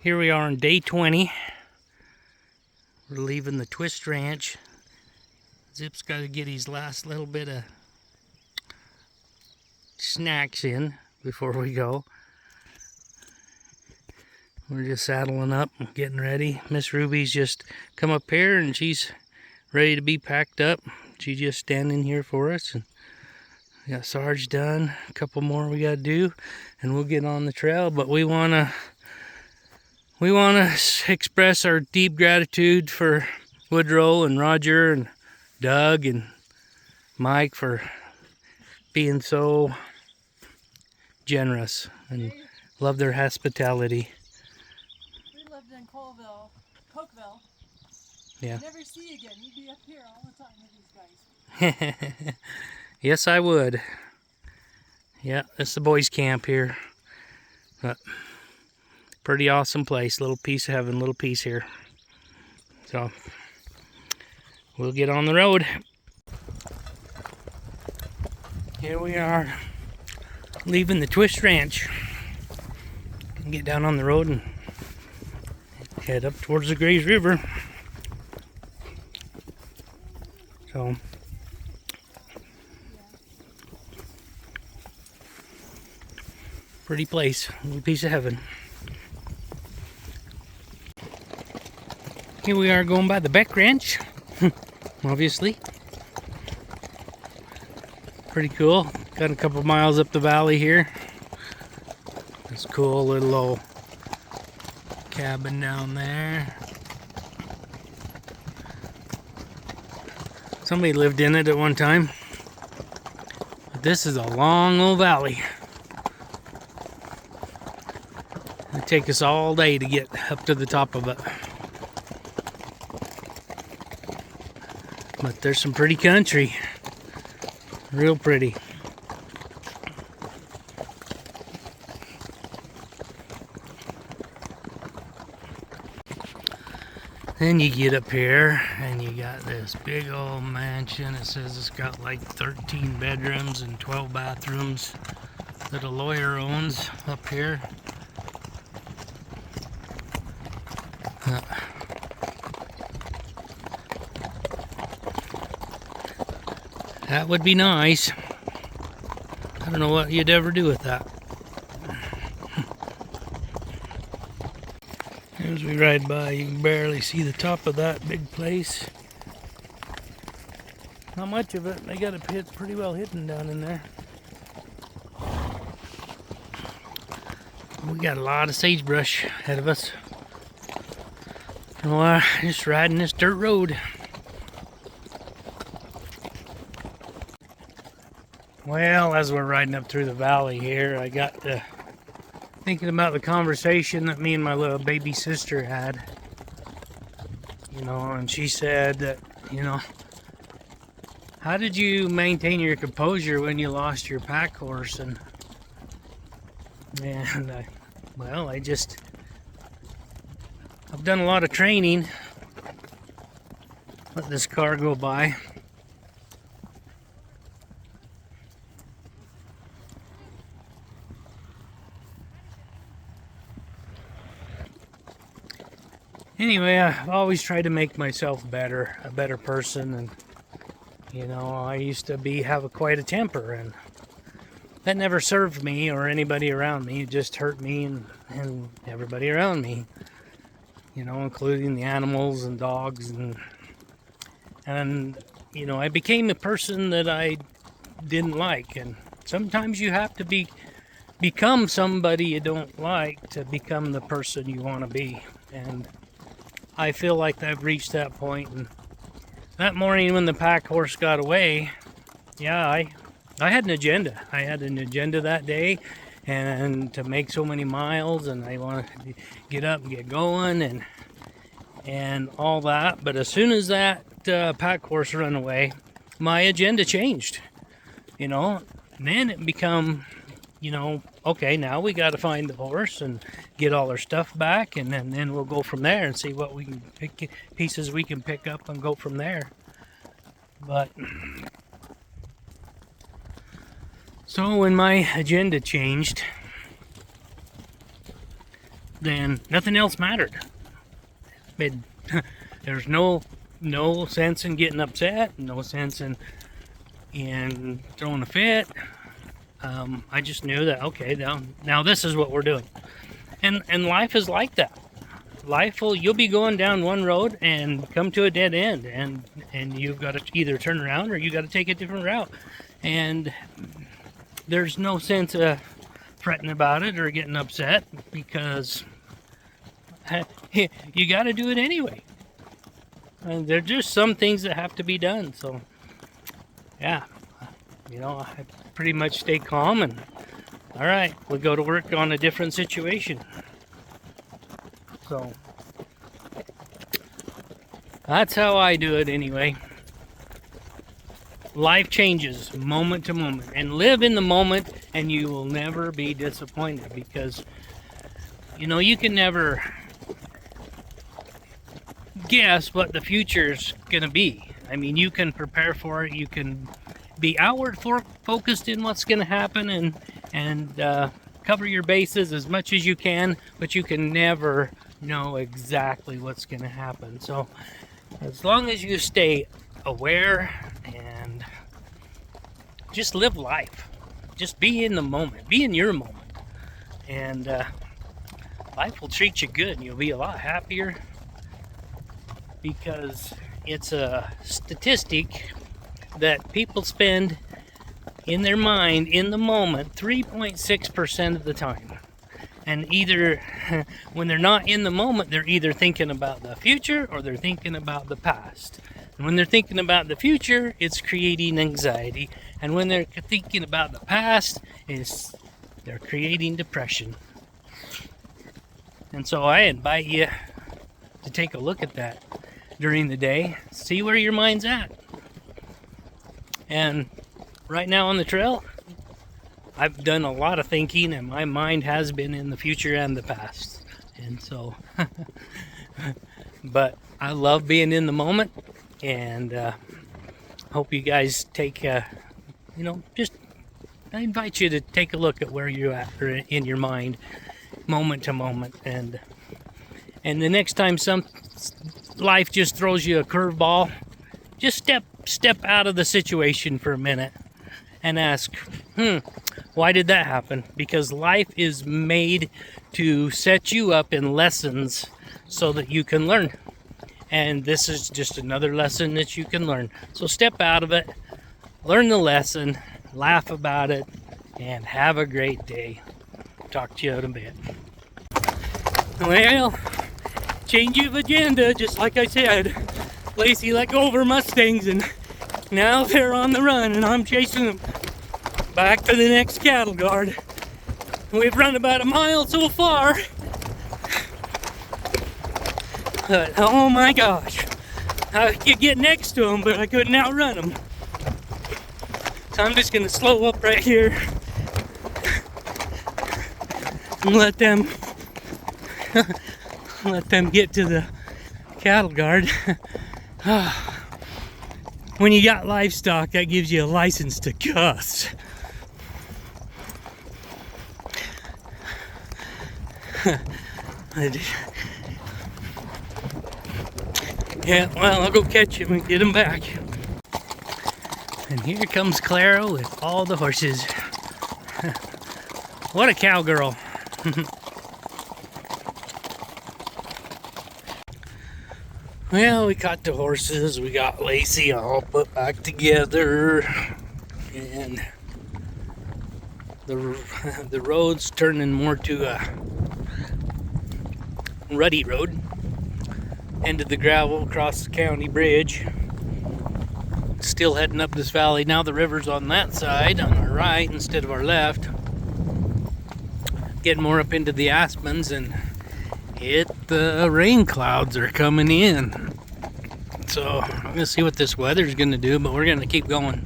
Here we are on day 20. We're leaving the Twiss ranch. Zip's got to get his last little bit of snacks in before we go. We're just saddling up and getting ready. Miss Ruby's just come up here and she's ready to be packed up. She's just standing here for us. And we got Sarge done. A couple more we got to do and we'll get on the trail. But we want to express our deep gratitude for Woodrow and Roger and Doug and Mike for being so generous and love their hospitality. We lived in Cokeville. Yeah. Never see you again. You'd be up here all the time with these guys. Yes, I would. Yeah, that's the boys' camp here. But pretty awesome place. Little piece of heaven, little piece here. So we'll get on the road. Here we are, leaving the Twiss ranch. Can get down on the road and head up towards the Grays River. So pretty place, little piece of heaven. Here we are going by the Beck Ranch, obviously. Pretty cool. Got a couple miles up the valley here. This cool little old cabin down there. Somebody lived in it at one time. But this is a long old valley. It'd take us all day to get up to the top of it. But there's some pretty country. Real pretty. Then you get up here and you got this big old mansion. It says it's got like 13 bedrooms and 12 bathrooms that a lawyer owns up here. That would be nice. I don't know what you'd ever do with that. As we ride by, you can barely see the top of that big place. Not much of it. They got it pretty well hidden down in there. We got a lot of sagebrush ahead of us. So, just riding this dirt road. Well, as we're riding up through the valley here, I got to thinking about the conversation that me and my little baby sister had. You know, and she said that, you know, how did you maintain your composure when you lost your pack horse? And I've done a lot of training. Let this car go by. Anyway, I've always tried to make myself better, a better person, and you know, I used to have quite a temper, and that never served me or anybody around me. It just hurt me and everybody around me, you know, including the animals and dogs, and you know, I became a person that I didn't like, and sometimes you have to become somebody you don't like to become the person you want to be. And I feel like I've reached that point. And that morning when the pack horse got away, yeah, I had an agenda. I had an agenda that day, and to make so many miles, and I wanted to get up and get going and all that. But as soon as that pack horse ran away, my agenda changed. You know, and then it become, you know, okay, now we got to find the horse and get all our stuff back, and then we'll go from there and see what we can pieces we can pick up and go from there. But so when my agenda changed, then nothing else mattered. But there's no sense in getting upset, no sense in throwing a fit. I just knew that, okay, now this is what we're doing. And life is like that. You'll be going down one road and come to a dead end, and you've got to either turn around or you got to take a different route. And there's no sense of fretting about it or getting upset, because you got to do it anyway. And there's just some things that have to be done. So yeah, I pretty much stay calm, and all right, we go to work on a different situation. So that's how I do it anyway. Life changes moment to moment, and live in the moment, and you will never be disappointed, because you can never guess what the future's gonna be. I mean, you can prepare for it, you can be outward focused in what's gonna happen, and cover your bases as much as you can, but you can never know exactly what's gonna happen. So as long as you stay aware and just live life, just be in the moment, be in your moment, and life will treat you good, and you'll be a lot happier, because it's a statistic that people spend in their mind in the moment 3.6% of the time. And either when they're not in the moment, they're either thinking about the future or they're thinking about the past. And when they're thinking about the future, it's creating anxiety. And when they're thinking about the past, they're creating depression. And so I invite you to take a look at that during the day. See where your mind's at. And right now on the trail, I've done a lot of thinking, and my mind has been in the future and the past. And so, but I love being in the moment, and hope you guys take, I invite you to take a look at where you're at in your mind, moment to moment. And the next time life just throws you a curveball, just step out of the situation for a minute and ask, why did that happen? Because life is made to set you up in lessons so that you can learn. And this is just another lesson that you can learn. So step out of it, learn the lesson, laugh about it, and have a great day. Talk to you in a bit. Well, change of agenda, just like I said. Lacey let go of her Mustangs, and now they're on the run, and I'm chasing them back to the next cattle guard. We've run about a mile so far. But, oh my gosh. I could get next to them, but I couldn't outrun them. So I'm just going to slow up right here and let them get to the cattle guard. When you got livestock, that gives you a license to cuss. Yeah, well, I'll go catch him and get him back. And here comes Clara with all the horses. What a cowgirl. Well, we caught the horses, we got Lacey all put back together, and the road's turning more to a rutty road. End of the gravel across the county bridge. Still heading up this valley. Now the river's on that side, on our right instead of our left. Getting more up into the aspens, and the rain clouds are coming in. So I'm gonna see what this weather's gonna do, but we're gonna keep going.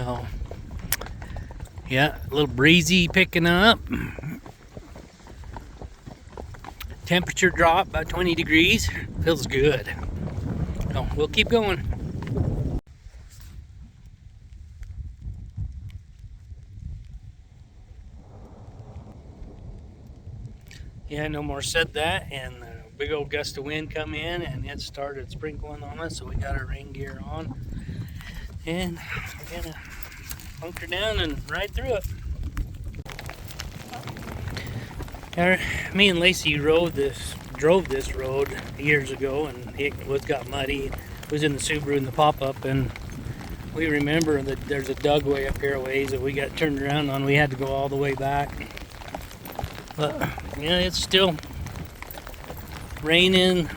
Oh, yeah, a little breezy picking up. Temperature drop by 20 degrees. Feels good. So we'll keep going. Yeah, no more said that, and a big old gust of wind come in, and it started sprinkling on us, so we got our rain gear on, and we're gonna bunker down and ride through it. Me and Lacey drove this road years ago, and it got muddy. It was in the Subaru in the pop-up, and we remember that there's a dug way up here a ways that we got turned around on. We had to go all the way back. But yeah, it's still raining.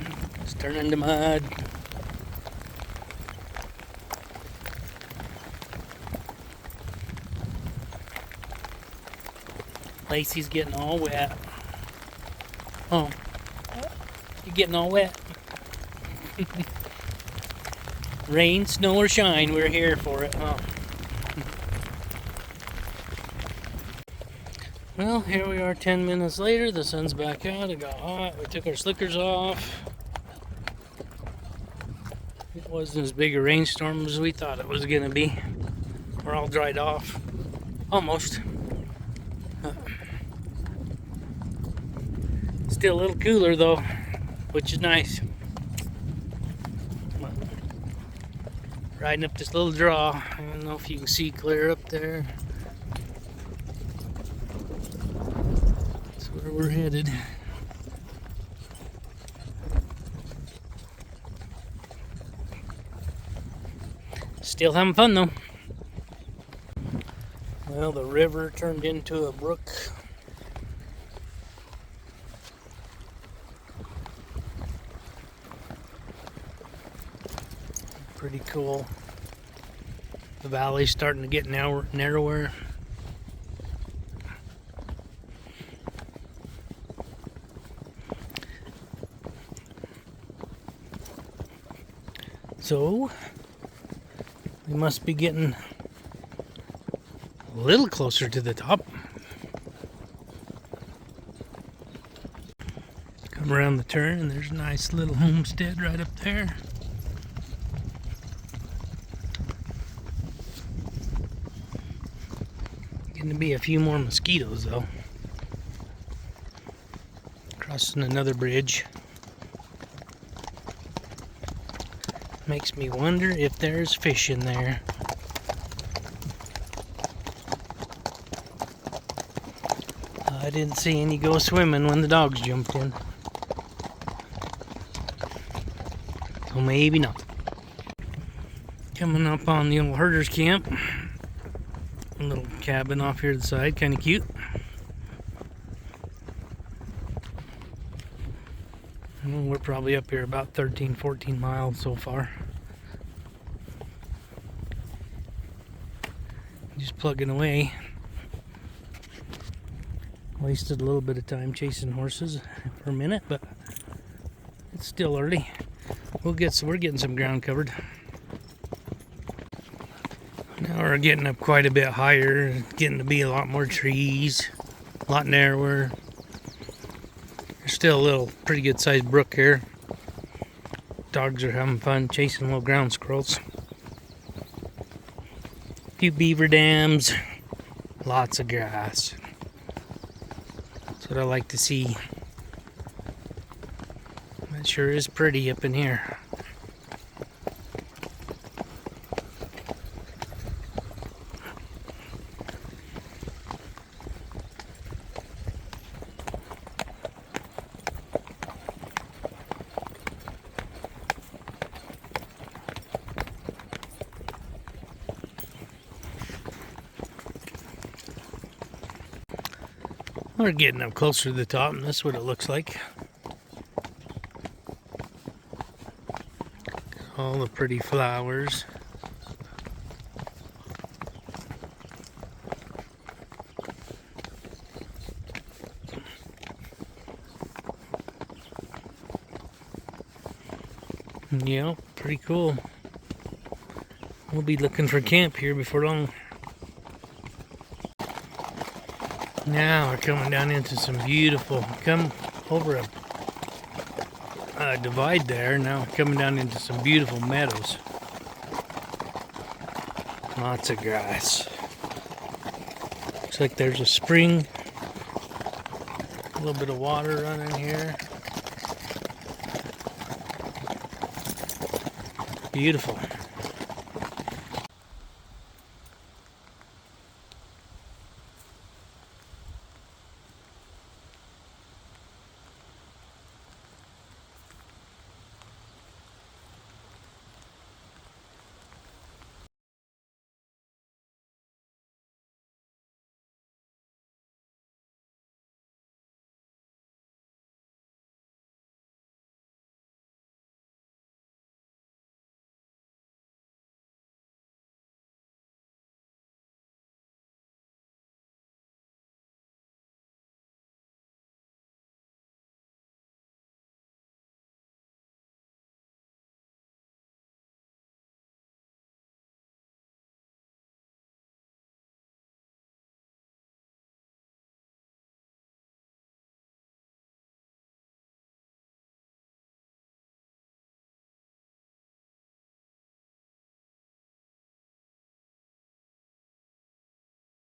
It's turning to mud. Lacey's getting all wet. Oh, you're getting all wet. Rain, snow, or shine, we're here for it, huh? Well, here we are 10 minutes later. The sun's back out. It got hot. We took our slickers off. It wasn't as big a rainstorm as we thought it was going to be. We're all dried off. Almost. Still a little cooler though, which is nice. Riding up this little draw. I don't know if you can see clear up there. That's where we're headed. Still having fun though. Well, the river turned into a brook. Pretty cool. The valley's starting to get narrower. So, we must be getting a little closer to the top. Come around the turn and there's a nice little homestead right up there. Going to be a few more mosquitoes though. Crossing another bridge. Makes me wonder if there's fish in there. I didn't see any go swimming when the dogs jumped in. So maybe not. Coming up on the old herder's camp. A little cabin off here to the side, kind of cute. We're probably up here about 13, 14 miles so far. Just plugging away. Wasted a little bit of time chasing horses for a minute, but it's still early. We're getting some ground covered. Now we're getting up quite a bit higher, getting to be a lot more trees, a lot narrower. There's still a little pretty good sized brook here. Dogs are having fun chasing little ground squirrels. A few beaver dams, lots of grass. That's what I like to see. It sure is pretty up in here. We're getting up closer to the top, and that's what it looks like. All the pretty flowers. Yeah, pretty cool. We'll be looking for camp here before long. Now we're coming down into some beautiful, come over a divide there. Now we're coming down into some beautiful meadows. Lots of grass. Looks like there's a spring A little bit of water running here. Beautiful.